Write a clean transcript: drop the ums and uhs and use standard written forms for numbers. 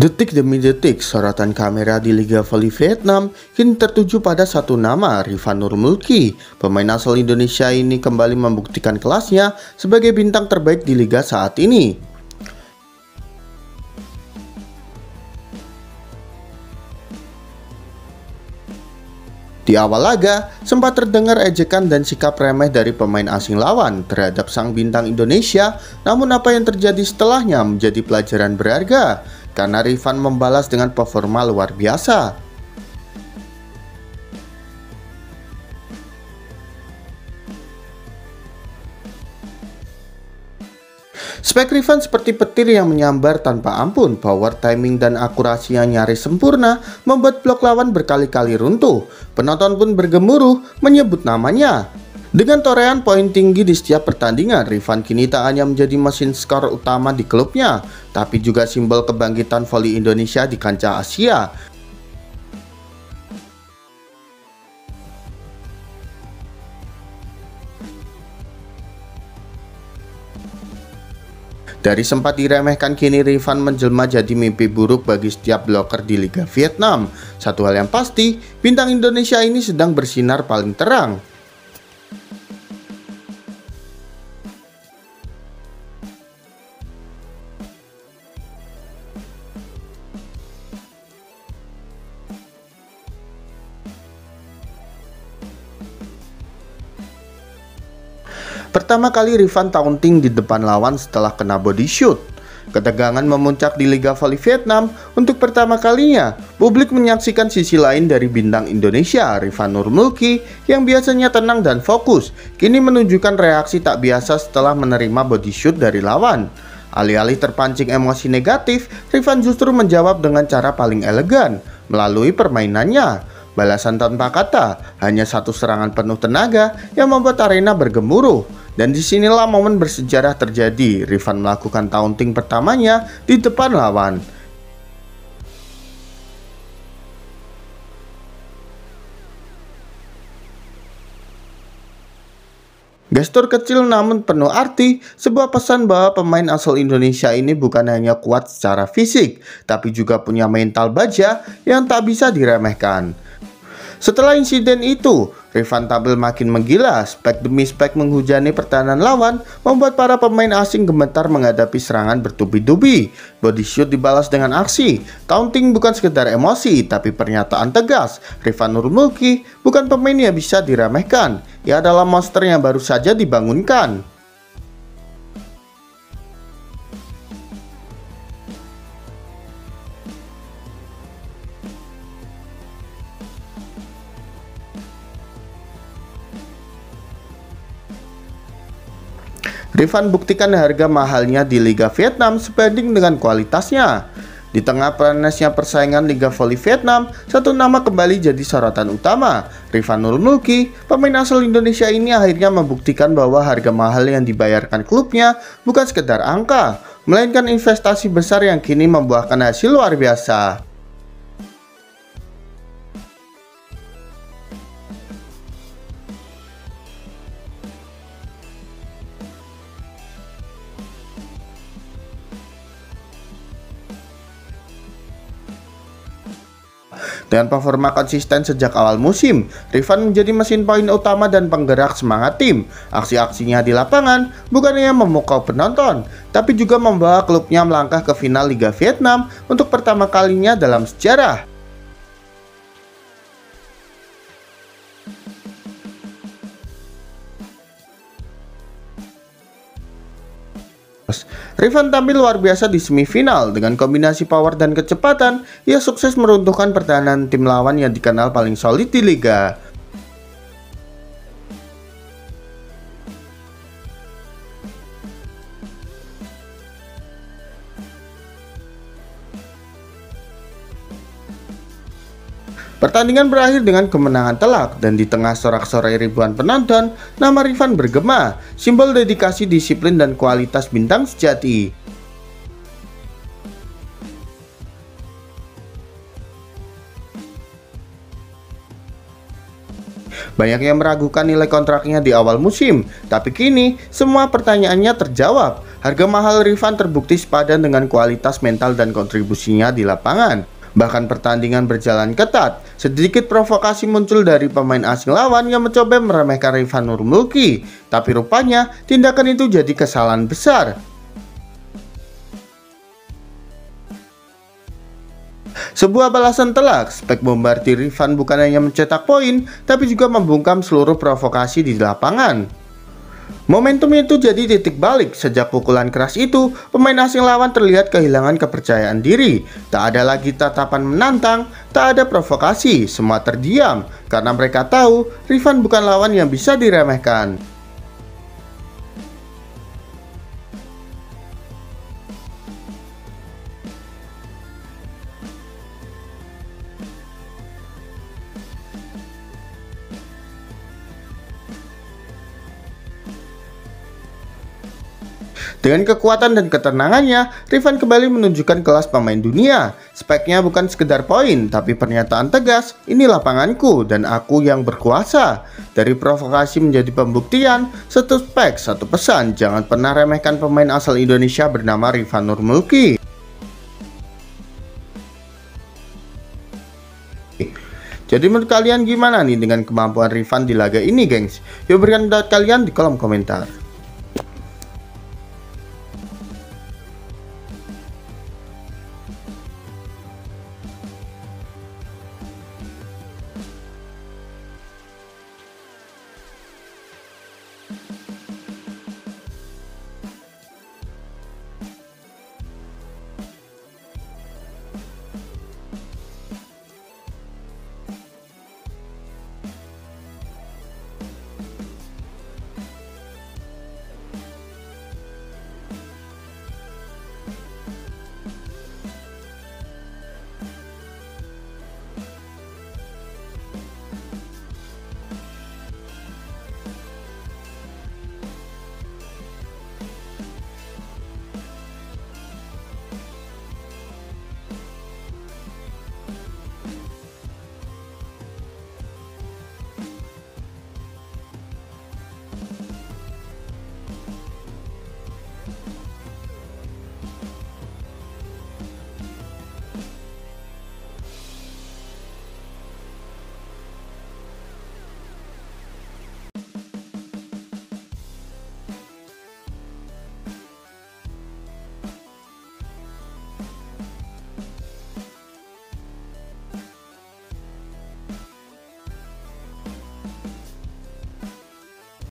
Detik demi detik, sorotan kamera di Liga Voli Vietnam kini tertuju pada satu nama, Rifan Nurmulki. Pemain asal Indonesia ini kembali membuktikan kelasnya sebagai bintang terbaik di liga saat ini. Di awal laga, sempat terdengar ejekan dan sikap remeh dari pemain asing lawan terhadap sang bintang Indonesia, namun apa yang terjadi setelahnya menjadi pelajaran berharga, karena Rifan membalas dengan performa luar biasa. Spek Rifan seperti petir yang menyambar tanpa ampun. Power, timing, dan akurasinya nyaris sempurna membuat blok lawan berkali-kali runtuh. Penonton pun bergemuruh menyebut namanya. Dengan torehan poin tinggi di setiap pertandingan, Rifan kini tak hanya menjadi mesin skor utama di klubnya, tapi juga simbol kebangkitan voli Indonesia di kancah Asia. Dari sempat diremehkan, kini Rifan menjelma jadi mimpi buruk bagi setiap bloker di Liga Vietnam. Satu hal yang pasti, bintang Indonesia ini sedang bersinar paling terang. Pertama kali Rifan taunting di depan lawan setelah kena body shoot. Ketegangan memuncak di Liga Voli Vietnam. Untuk pertama kalinya, publik menyaksikan sisi lain dari bintang Indonesia, Rifan Nurmulki, yang biasanya tenang dan fokus, kini menunjukkan reaksi tak biasa setelah menerima body shoot dari lawan. Alih-alih terpancing emosi negatif, Rifan justru menjawab dengan cara paling elegan, melalui permainannya. Balasan tanpa kata, hanya satu serangan penuh tenaga yang membuat arena bergemuruh. Dan disinilah momen bersejarah terjadi. Rifan melakukan taunting pertamanya di depan lawan. Gestur kecil namun penuh arti, sebuah pesan bahwa pemain asal Indonesia ini bukan hanya kuat secara fisik, tapi juga punya mental baja yang tak bisa diremehkan. Setelah insiden itu, Rifan tampil makin menggila. Spek demi spek menghujani pertahanan lawan, membuat para pemain asing gemetar menghadapi serangan bertubi-tubi. Body shoot dibalas dengan aksi. Taunting bukan sekedar emosi, tapi pernyataan tegas. Rifan Nurmulki bukan pemain yang bisa diremehkan. Ia adalah monster yang baru saja dibangunkan. Rifan buktikan harga mahalnya di Liga Vietnam sebanding dengan kualitasnya. Di tengah panasnya persaingan Liga Voli Vietnam, satu nama kembali jadi sorotan utama. Rifan Nurmulki, pemain asal Indonesia ini akhirnya membuktikan bahwa harga mahal yang dibayarkan klubnya bukan sekedar angka, melainkan investasi besar yang kini membuahkan hasil luar biasa. Dengan performa konsisten sejak awal musim, Rifan menjadi mesin poin utama dan penggerak semangat tim. Aksi-aksinya di lapangan bukan hanya memukau penonton, tapi juga membawa klubnya melangkah ke final Liga Vietnam untuk pertama kalinya dalam sejarah. Rifan tampil luar biasa di semifinal. Dengan kombinasi power dan kecepatan, ia sukses meruntuhkan pertahanan tim lawan yang dikenal paling solid di liga. Pertandingan berakhir dengan kemenangan telak, dan di tengah sorak-sorai ribuan penonton, nama Rifan bergema, simbol dedikasi, disiplin, dan kualitas bintang sejati. Banyak yang meragukan nilai kontraknya di awal musim, tapi kini semua pertanyaannya terjawab. Harga mahal Rifan terbukti sepadan dengan kualitas mental dan kontribusinya di lapangan. Bahkan pertandingan berjalan ketat, sedikit provokasi muncul dari pemain asing lawan yang mencoba meremehkan Rifan Nurmulki. Tapi rupanya tindakan itu jadi kesalahan besar. Sebuah balasan telak, spek bombardir Rifan bukan hanya mencetak poin, tapi juga membungkam seluruh provokasi di lapangan. Momentum itu jadi titik balik. Sejak pukulan keras itu, pemain asing lawan terlihat kehilangan kepercayaan diri. Tak ada lagi tatapan menantang, tak ada provokasi, semua terdiam karena mereka tahu Rifan bukan lawan yang bisa diremehkan. Dengan kekuatan dan ketenangannya, Rifan kembali menunjukkan kelas pemain dunia. Speknya bukan sekedar poin, tapi pernyataan tegas, ini lapanganku dan aku yang berkuasa. Dari provokasi menjadi pembuktian, satu spek, satu pesan, jangan pernah remehkan pemain asal Indonesia bernama Rifan Nurmulki. Jadi menurut kalian gimana nih dengan kemampuan Rifan di laga ini, gengs? Yuk berikan pendapat kalian di kolom komentar.